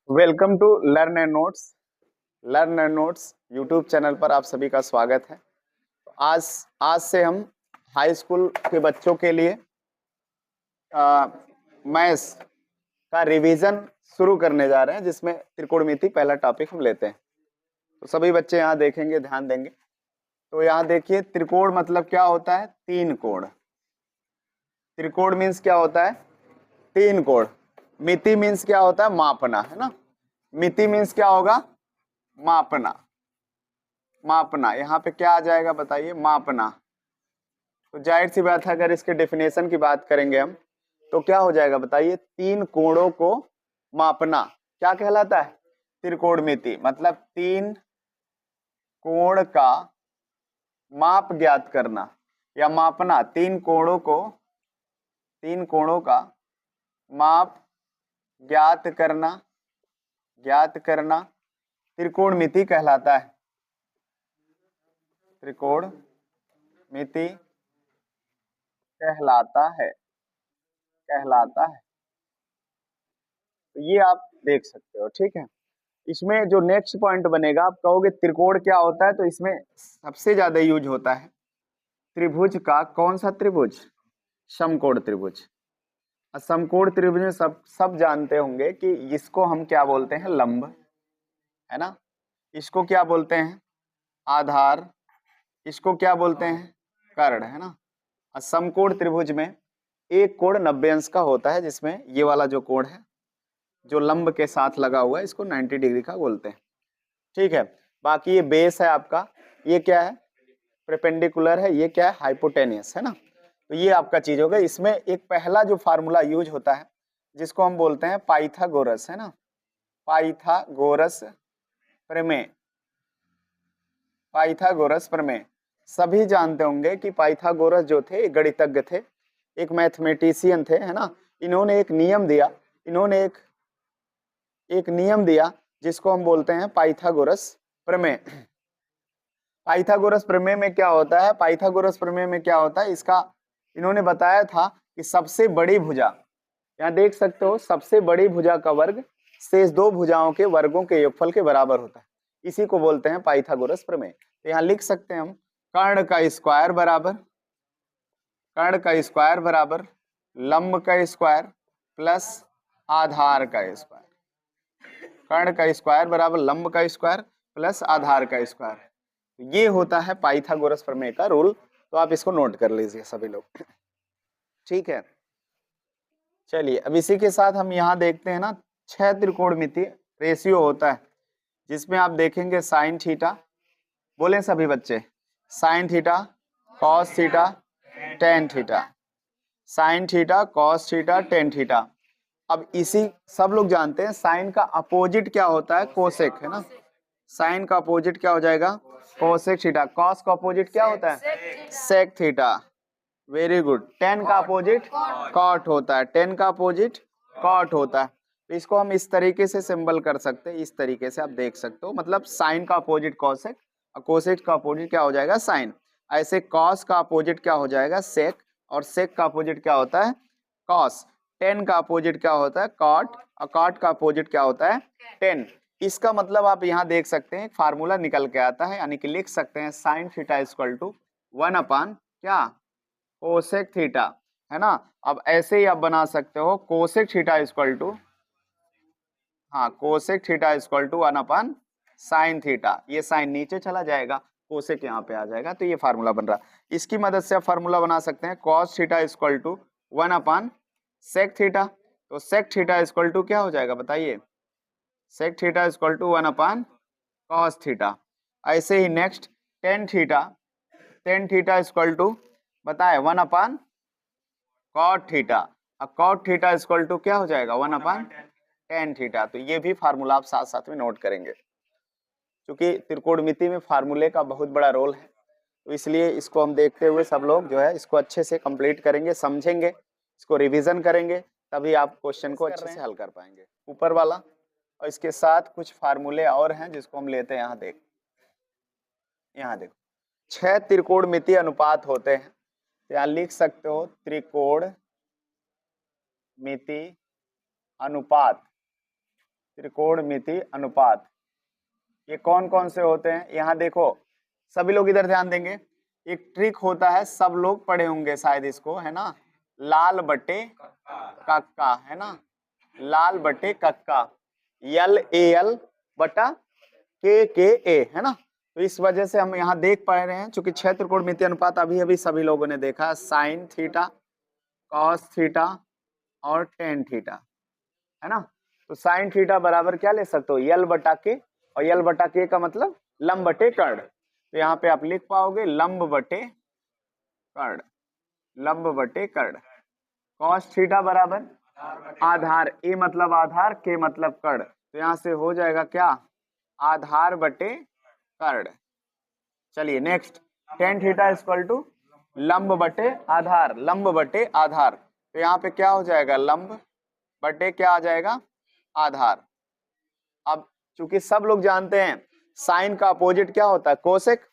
Welcome to learn and notes. Learn and notes YouTube channel पर आप सभी का स्वागत है। आज आज से हम हाई स्कूल के बच्चों के लिए मैथ्स का रिवीजन शुरू करने जा रहे हैं, जिसमें त्रिकोणमिति पहला टॉपिक हम लेते हैं। तो सभी बच्चे यहाँ देखेंगे, ध्यान देंगे। तो यहाँ देखिए, त्रिकोण मतलब क्या होता है? तीन कोण। त्रिकोण मीन्स क्या होता है? तीन कोण। मिति मीन्स क्या होता है? मापना, है ना। मिति मीन्स क्या होगा? मापना। मापना, यहाँ पे क्या आ जाएगा बताइए? मापना। तो जाहिर सी बात है, अगर इसके डेफिनेशन की बात करेंगे हम तो क्या हो जाएगा बताइए? तीन कोणों को मापना क्या कहलाता है? त्रिकोणमिति। मतलब तीन कोण का माप ज्ञात करना या मापना। तीन कोणों का माप ज्ञात करना त्रिकोणमिति कहलाता है। त्रिकोणमिति कहलाता है। तो ये आप देख सकते हो, ठीक है। इसमें जो नेक्स्ट पॉइंट बनेगा, आप कहोगे त्रिकोण क्या होता है, तो इसमें सबसे ज्यादा यूज होता है त्रिभुज का। कौन सा त्रिभुज? समकोण त्रिभुज। समकोण त्रिभुज में सब जानते होंगे कि इसको हम क्या बोलते हैं? लंब, है ना। इसको क्या बोलते हैं? आधार। इसको क्या बोलते हैं? कर्ण, है ना। समकोण त्रिभुज में एक कोण 90 अंश का होता है, जिसमें ये वाला जो कोण है जो लंब के साथ लगा हुआ है, इसको 90 डिग्री का बोलते हैं, ठीक है। बाकी ये बेस है आपका, ये क्या है? परपेंडिकुलर है। ये क्या है? हाइपोटेनियस, है ना। तो ये आपका चीज होगा। इसमें एक पहला जो फार्मूला यूज होता है, जिसको हम बोलते हैं पाइथागोरस, है ना। पाइथागोरस प्रमेय। पाइथागोरस प्रमेय सभी जानते होंगे कि पाइथागोरस जो थे गणितज्ञ थे, एक मैथमेटिशियन थे, है ना। इन्होंने एक नियम दिया जिसको हम बोलते हैं पाइथागोरस प्रमेय। पाइथागोरस प्रमेय में क्या होता है? पाइथागोरस प्रमेय में क्या होता है? इसका इन्होंने बताया था कि सबसे बड़ी भुजा, यहाँ देख सकते हो, सबसे बड़ी भुजा का वर्ग शेष दो भुजाओं के वर्गों के योगफल के बराबर होता है। इसी को बोलते हैं पाइथागोरस प्रमेय। तो यहाँ लिख सकते हैं हम, कर्ण का स्क्वायर बराबर लंब का स्क्वायर प्लस आधार का स्क्वायर। कर्ण का स्क्वायर बराबर लंब का स्क्वायर प्लस आधार का स्क्वायर। ये होता है पाइथागोरस प्रमेय का रूल। तो आप इसको नोट कर लीजिए सभी लोग, ठीक है। चलिए, अब इसी के साथ हम यहाँ देखते हैं ना, 6 त्रिकोणमिति रेशियो होता है, जिसमें आप देखेंगे साइन थीटा। बोले सभी बच्चे, sine theta, cos theta, tan theta. Sine theta, cos theta, tan theta. अब इसी सब लोग जानते हैं साइन का अपोजिट क्या होता है? कोसेक, है ना। साइन का अपोजिट क्या हो जाएगा? Cosec theta. कॉस का अपोजिट क्या होता है? Sec theta. Very good. Tan का अपोजिट कॉट होता है। टेन का अपोजिट कॉट होता है। तो इसको हम इस तरीके से सिंबल कर सकते हैं, इस तरीके से आप देख सकते हो। मतलब साइन का अपोजिट कॉसेक और कोसेक का अपोजिट क्या हो जाएगा? साइन। ऐसे कॉस का अपोजिट क्या हो जाएगा? सेक। और सेक का अपोजिट क्या होता है? कॉस। टेन का अपोजिट क्या होता है? कॉट। और कॉट का अपोजिट क्या होता है? टेन। इसका मतलब आप यहाँ देख सकते हैं, फार्मूला निकल के आता है, यानी कि लिख सकते हैं साइन थीटा इक्वल टू 1 अपान क्या? कोसेक थीटा, है ना। अब ऐसे ही आप बना सकते हो कोसेक थीटा इक्वल टू, हाँ, cosec theta equal to 1 upon sine theta. ये साइन नीचे चला जाएगा, कोसेक यहाँ पे आ जाएगा। तो ये फार्मूला बन रहा है। इसकी मदद से आप फार्मूला बना सकते हैं cos theta equal to 1 upon sec theta. तो सेक थीटा इक्वल टू क्या हो जाएगा बताइए? Sec theta equal to 1 upon cos theta. ऐसे ही next tan theta equal to बताए 1 अपान कॉट थीटा। और कॉट थीटा इक्वल टू क्या हो जाएगा? 1 अपान टेन थीटा। तो ये भी फार्मूला आप साथ साथ में नोट करेंगे, क्योंकि त्रिकोणमिति में फार्मूले का बहुत बड़ा रोल है। तो इसलिए इसको हम देखते हुए सब लोग जो है इसको अच्छे से कंप्लीट करेंगे, समझेंगे, इसको रिवीजन करेंगे, तभी आप क्वेश्चन को अच्छे से हल कर पाएंगे। ऊपर वाला और इसके साथ कुछ फार्मूले और हैं जिसको हम लेते हैं। यहाँ देखो 6 त्रिकोणमिति अनुपात होते हैं। यहाँ लिख सकते हो त्रिकोणमिति अनुपात। त्रिकोणमिति अनुपात, ये कौन कौन से होते हैं? यहाँ देखो, सभी लोग इधर ध्यान देंगे। एक ट्रिक होता है, सब लोग पढ़े होंगे शायद इसको, है ना, लाल बटे कक्का, है ना, लाल बटे कक्का, यल ए एल बटा के ए, है ना। तो इस वजह से हम यहाँ देख पा रहे हैं, चूंकि छह त्रिकोणमितीय अनुपात अभी अभी सभी लोगों ने देखा, साइन थीटा, कॉस थीटा और टेन थीटा, है ना। तो साइन थीटा बराबर क्या ले सकते हो? यल बटा के, और यल बटा के का मतलब लंब बटे कर्ण। तो यहाँ पे आप लिख पाओगे लंब बटे कर्ण, लंब बटे कर्ण। कॉस थीटा बराबर आधार, ए मतलब आधार, के मतलब कर्ण, तो यहाँ से हो जाएगा क्या? आधार बटे कर्ण। चलिए next, tan theta equal to लंब बटे आधार, लंब बटे आधार, तो यहाँ पे क्या हो जाएगा? लंब बटे क्या आ जाएगा? आधार। अब चूंकि सब लोग जानते हैं साइन का अपोजिट क्या होता है? कोसेक,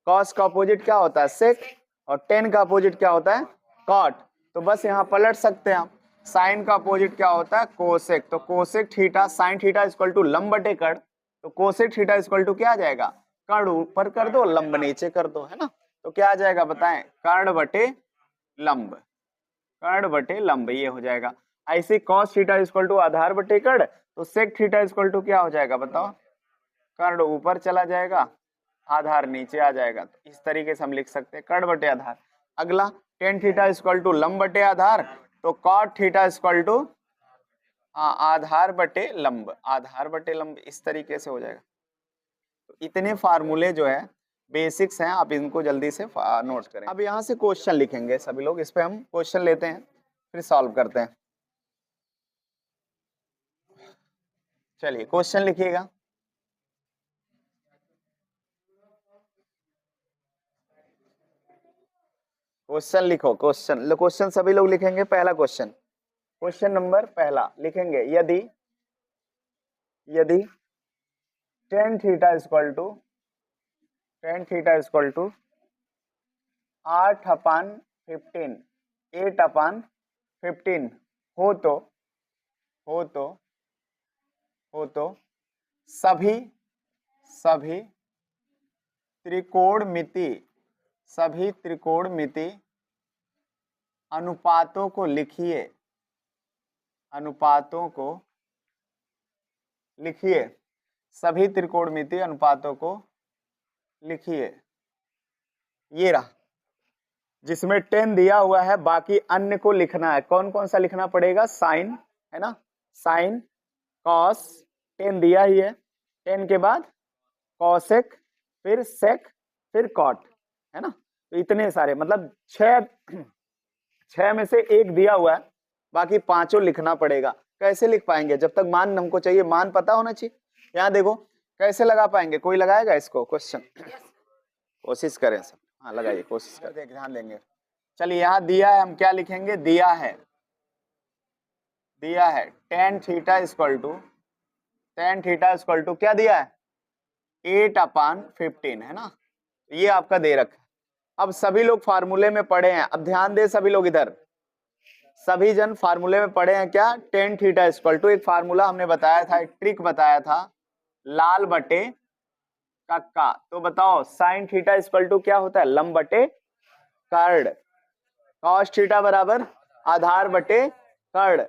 कॉस का अपोजिट क्या होता है? सेक, और टेन का अपोजिट क्या होता है? कॉट। तो बस यहाँ पलट सकते हैं हम, साइन का अपोजिट क्या होता है? कोसेक, तो cosec theta sine theta equal to लंब बटे कर्ण, तो कोसेक थीटा इक्वल टू क्या आ जाएगा? कर्ण ऊपर कर दो, लंब नीचे कर दो, है ना। तो क्या आ जाएगा बताएं? कर्ण बटे लंब, कर्ण बटे लंब, ये हो जाएगा। ऐसे कॉस थीटा इक्वल टू आधार बटे कर्ण, तो सेक थीटा इक्वल टू क्या हो जाएगा बताओ? कर्ण ऊपर चला जाएगा, आधार नीचे आ जाएगा। तो इस तरीके से हम लिख सकते हैं कर्ण बटे आधार। अगला, टेन थीटा इक्वल टू लंब बटे आधार, तो कॉट थीटा इक्वल टू आधार बटे लंब, आधार बटे लंब, इस तरीके से हो जाएगा। तो इतने फार्मूले जो है बेसिक्स हैं, आप इनको जल्दी से नोट करें। अब यहाँ से क्वेश्चन लिखेंगे सभी लोग, इस पे हम क्वेश्चन लेते हैं फिर सॉल्व करते हैं। चलिए क्वेश्चन लिखिएगा। क्वेश्चन लिखो, क्वेश्चन सभी लोग लिखेंगे। पहला क्वेश्चन, क्वेश्चन नंबर पहला लिखेंगे, यदि टेन थीटा इक्वल टू 8/15, 8/15 हो तो सभी त्रिकोणमिति अनुपातों को लिखिए, सभी त्रिकोणमिति अनुपातों को लिखिए। ये रहा, जिसमें 10 दिया हुआ है, बाकी अन्य को लिखना है। कौन कौन सा लिखना पड़ेगा? साइन, है ना, साइन, कॉस, 10 दिया ही है, 10 के बाद कॉसेक, फिर सेक, फिर कॉट, है ना। तो इतने सारे, मतलब छह में से एक दिया हुआ है, बाकी पांचों लिखना पड़ेगा। कैसे लिख पाएंगे? जब तक मान हमको चाहिए, मान पता होना चाहिए। यहाँ देखो कैसे लगा पाएंगे, कोई लगाएगा इसको क्वेश्चन? कोशिश करें सब, हाँ लगाइए, कोशिश करें, ध्यान देंगे। चलिए यहाँ दिया है, हम क्या लिखेंगे? दिया है टेन थीटा इक्वल टू क्या दिया है? 8/15, है ना, ये आपका दे रखा है। अब सभी लोग फार्मूले में पढ़े हैं, अब ध्यान दे सभी लोग इधर, सभी जन फार्मूले में पढ़े हैं क्या? टेन थीटा इक्वल टू, एक फार्मूला हमने बताया था, एक ट्रिक बताया था, लाल बटे कक्का। तो बताओ साइन थीटा इक्वल टू क्या होता है? लंब बटे कर्ण। कॉस थीटा बराबर आधार बटे कर्ण,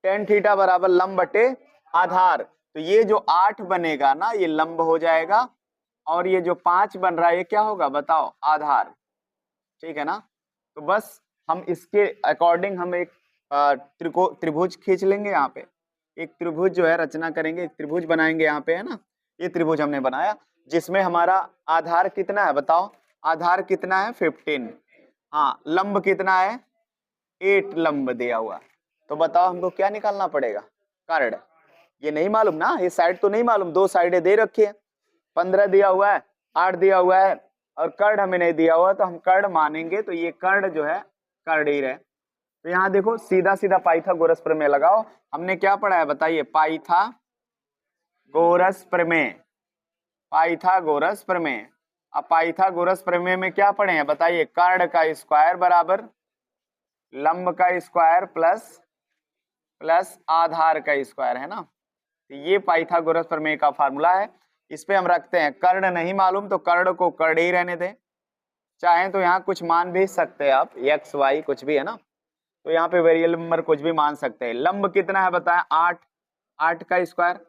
टेन थीटा बराबर लंब बटे आधार। तो ये जो 8 बनेगा ना, ये लंब हो जाएगा, और ये जो 5 बन रहा है ये क्या होगा बताओ? आधार। ठीक है ना। तो बस हम इसके अकॉर्डिंग हम एक त्रिभुज खींच लेंगे। यहाँ पे एक त्रिभुज जो है रचना करेंगे, एक त्रिभुज बनाएंगे यहाँ पे, है ना। ये त्रिभुज हमने बनाया, जिसमें हमारा आधार कितना है बताओ? आधार कितना है? 15। हाँ, लंब कितना है? 8 लंब दिया हुआ। तो बताओ हमको क्या निकालना पड़ेगा? कर्ण। ये नहीं मालूम ना, ये साइड तो नहीं मालूम, दो साइडें दे रखी है, 15 दिया हुआ है, 8 दिया हुआ है, और कर्ण हमें नहीं दिया हुआ, तो हम कर्ण मानेंगे। तो ये कर्ण जो है कर्ण ही रहे। तो यहाँ देखो सीधा सीधा पाइथागोरस प्रमेय लगाओ। हमने क्या पढ़ा है बताइए? पाइथागोरस प्रमेय, पाइथागोरस प्रमेय। अब पाइथागोरस प्रमेय में क्या पढ़े हैं बताइए? कर्ण का स्क्वायर बराबर लंब का स्क्वायर प्लस आधार का स्क्वायर, है ना। तो ये पाइथागोरस प्रमेय का फार्मूला है। इस पे हम रखते हैं, कर्ण नहीं मालूम तो कर्ण को कर्ण ही रहने दें, चाहे तो यहाँ कुछ मान भी सकते हैं आप, एक्स वाई कुछ भी है ना, तो यहाँ पे वेरिएबल नंबर कुछ भी मान सकते हैं। लंब कितना है बताएं, 8, 8 का स्क्वायर।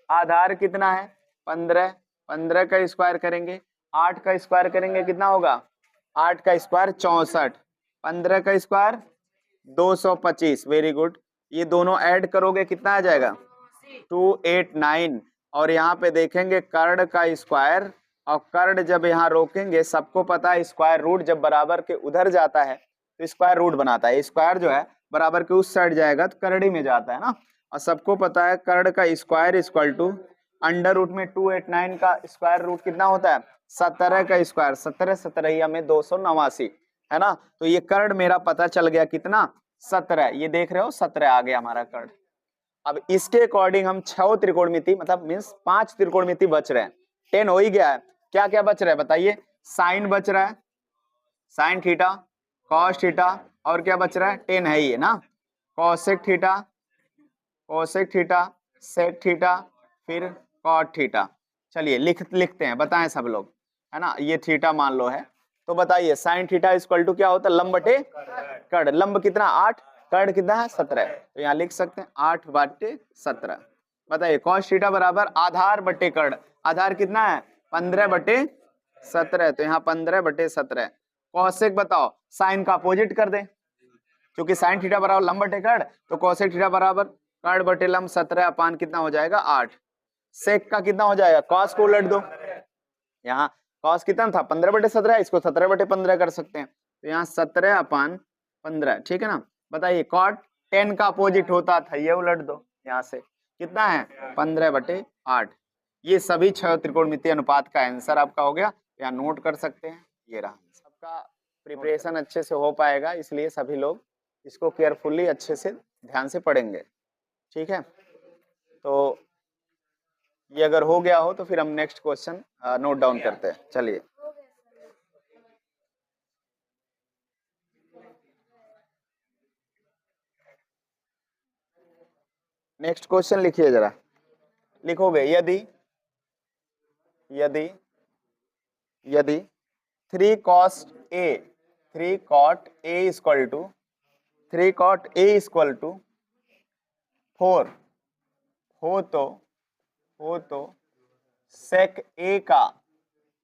आधार कितना है 15, 15 का स्क्वायर करेंगे, 8 का स्क्वायर करेंगे कितना होगा, 8 का स्क्वायर 64, 15 का स्क्वायर 225। Very good. ये दोनों ऐड करोगे कितना आ जाएगा 289। और यहाँ पे देखेंगे कर्ण का स्क्वायर, और कर्ण जब यहाँ रोकेंगे, सबको पता है स्क्वायर रूट जब बराबर के उधर जाता है तो स्क्वायर रूट बनाता है, स्क्वायर जो है बराबर के उस साइड जाएगा तो कर्ण में जाता है ना। और सबको पता है कर्ण का square equal to under root में 289 का स्क्वायर रूट कितना होता है 17 का स्क्वायर, 17 17 में 289 है ना। तो ये कर्ण मेरा पता चल गया कितना 17, ये देख रहे हो 17 आ गया हमारा कर्ण। अब इसके अकॉर्डिंग हम 6 त्रिकोणमिति मतलब मींस 5 त्रिकोणमिति बच रहे हैं, 10 हो ही गया है। क्या क्या बच रहा है बताइए, साइन बच रहा है, साइन थीटा, कॉस थीटा, और क्या बच रहा है 10 है ये ना, cosec theta, cosec theta, sec theta, फिर कॉट थीटा। चलिए लिखते हैं, बताएं सब लोग, है ना। ये थीटा मान लो है, तो बताइए साइन थीटा इक्वल टू क्या होता है, लंब बटे कर्ण। लंब कितना 8, कर्ण कितना है 17, तो यहाँ लिख सकते हैं 8 बटे 17। बताइए कॉस थीटा बराबर आधार बटे कर्ण, आधार कितना है 15 बटे 17, तो यहाँ 15 बटे 17। कॉसेक बताओ, साइन का अपोजिट कर दे, क्योंकि साइन थीटा बराबर लंब बटे कर्ण, तो कॉसेक थीटा बराबर कर्ण बटे लंब 17 अपान कितना हो जाएगा 8। सेक का कितना हो जाएगा, कॉस को उलट दो, यहाँ कॉस कितना था 15 बटे 17, इसको 17 बटे 15 कर सकते हैं, तो यहाँ 17 अपान 15, ठीक है ना। बताइए कॉट 10 का अपोजिट होता था, ये उलट दो, यहाँ से कितना है 15 बटे 8। ये सभी 6 त्रिकोणमितीय अनुपात का आंसर आपका हो गया, यहाँ नोट कर सकते हैं। ये रहा सबका प्रिपरेशन अच्छे से हो पाएगा, इसलिए सभी लोग इसको केयरफुली अच्छे से ध्यान से पढ़ेंगे, ठीक है। तो ये अगर हो गया हो तो फिर हम नेक्स्ट क्वेश्चन नोट डाउन करते हैं। चलिए नेक्स्ट क्वेश्चन लिखिए जरा, लिखोगे यदि यदि यदि 3 cos a 3 cot a equal to 3 cot a equal to 4 हो तो sec a का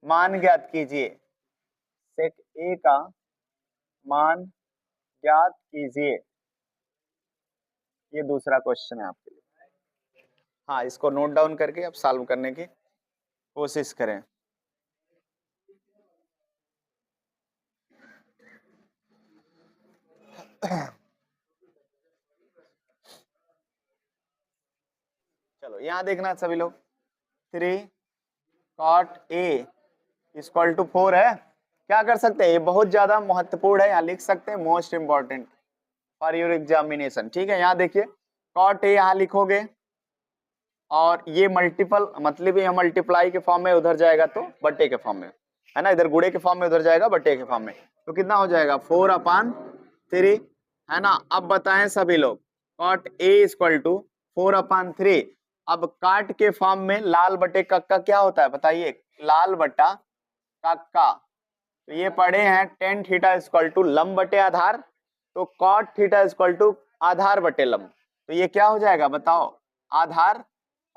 मान ज्ञात कीजिए, sec a का मान ज्ञात कीजिए। ये दूसरा क्वेश्चन है आपके लिए, हाँ इसको नोट डाउन करके अब सॉल्व करने की कोशिश करें। चलो यहाँ देखना सभी लोग, 3 cot a इक्वल टू 4 है, क्या कर सकते हैं, ये बहुत ज्यादा महत्वपूर्ण है, यहाँ लिख सकते हैं most important for your examination, ठीक है। यहाँ देखिए cot a यहाँ लिखोगे, और ये मल्टीपल मतलब ये मल्टीप्लाई के फॉर्म में उधर जाएगा तो बट्टे के फॉर्म में, है ना, इधर गुड़े के फॉर्म में उधर जाएगा बट्टे के फॉर्म में, तो कितना हो जाएगा 4 अपान 3, है ना। अब बताएं सभी लोग cot a इक्वल टू 4 अपान 3, अब काट के फॉर्म में लाल बटे कक्का क्या होता है बताइए, लाल बटा कक्का, तो ये पढ़े हैं tan थीटा इक्वल टू लंब बटे आधार, तो cot थीटा इक्वल टू आधार बटे लंब, तो ये क्या हो जाएगा बताओ आधार,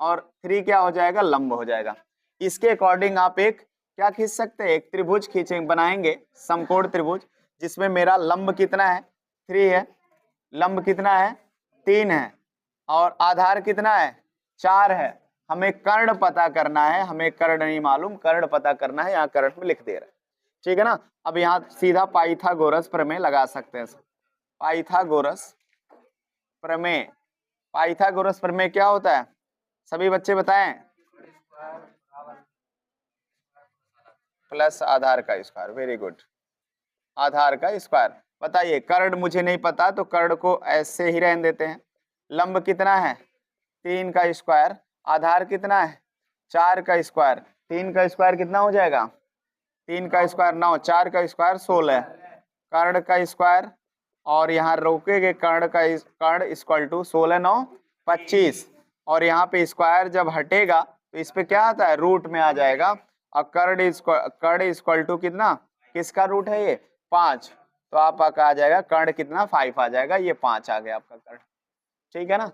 और 3 क्या हो जाएगा लंब हो जाएगा। इसके अकॉर्डिंग आप एक क्या खींच सकते हैं, एक त्रिभुज खींचेंगे, बनाएंगे समकोण त्रिभुज, जिसमें मेरा लंब कितना है 3 है, लंब कितना है 3 है, और आधार कितना है 4 है। हमें कर्ण पता करना है, हमें कर्ण नहीं मालूम, कर्ण पता करना है, यहाँ कर्ण में लिख दे रहा है, ठीक है ना। अब यहाँ सीधा पाइथागोरस प्रमेय लगा सकते हैं, पाइथागोरस प्रमेय, पाइथागोरस प्रमेय क्या होता है सभी बच्चे बताएं, प्लस आधार का स्क्वायर, वेरी गुड, आधार का स्क्वायर। बताइए कर्ण मुझे नहीं पता तो कर्ण को ऐसे ही रहने देते हैं, लंब कितना है 3 का स्क्वायर, आधार कितना है 4 का स्क्वायर, 3 का स्क्वायर कितना हो जाएगा 3 का स्क्वायर 9, 4 का स्क्वायर 16, कर्ण का स्क्वायर, और यहाँ रोकेंगे कर्ण का कर्ण इक्वल टू 16 9 25, और यहाँ पे स्क्वायर जब हटेगा तो इस पे क्या आता है, रूट में आ जाएगा। और कर्ण इक्वल टू कितना, किसका रूट है ये, 5। तो आपका आ जाएगा कर्ण कितना, 5 आ जाएगा, ये 5 आ गया आपका कर्ण। ठीक है ना,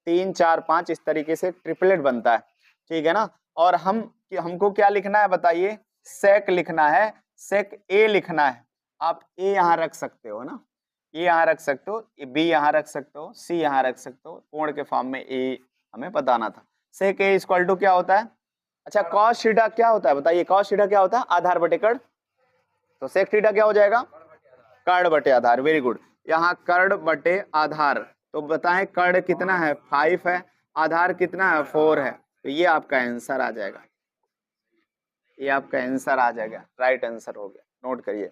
3 4 5 इस तरीके से ट्रिपलेट बनता है। ठीक है ना, और हमको क्या लिखना है बताइए, सेक लिखना है, सेक ए लिखना है। आप ए यहाँ रख सकते हो ना, ए यहाँ रख सकते हो, बी यहाँ रख सकते हो, सी यहाँ रख सकते हो, कोण के फॉर्म में ए हमें बताना था। सेक ए इक्वल टू क्या होता है, अच्छा कॉस थीटा क्या होता है बताइए, कॉस थीटा क्या होता है, आधार बटे कर्ण। तो सेक थीटा क्या हो जाएगा, कर्ण बटे आधार। वेरी गुड, यहाँ कर्ण बटे आधार। तो बताएं कर्ण कितना है, 5 है, आधार कितना है, 4 है। तो ये आपका आंसर आ जाएगा, ये आपका आंसर आ जाएगा, राइट आंसर हो गया, नोट करिए।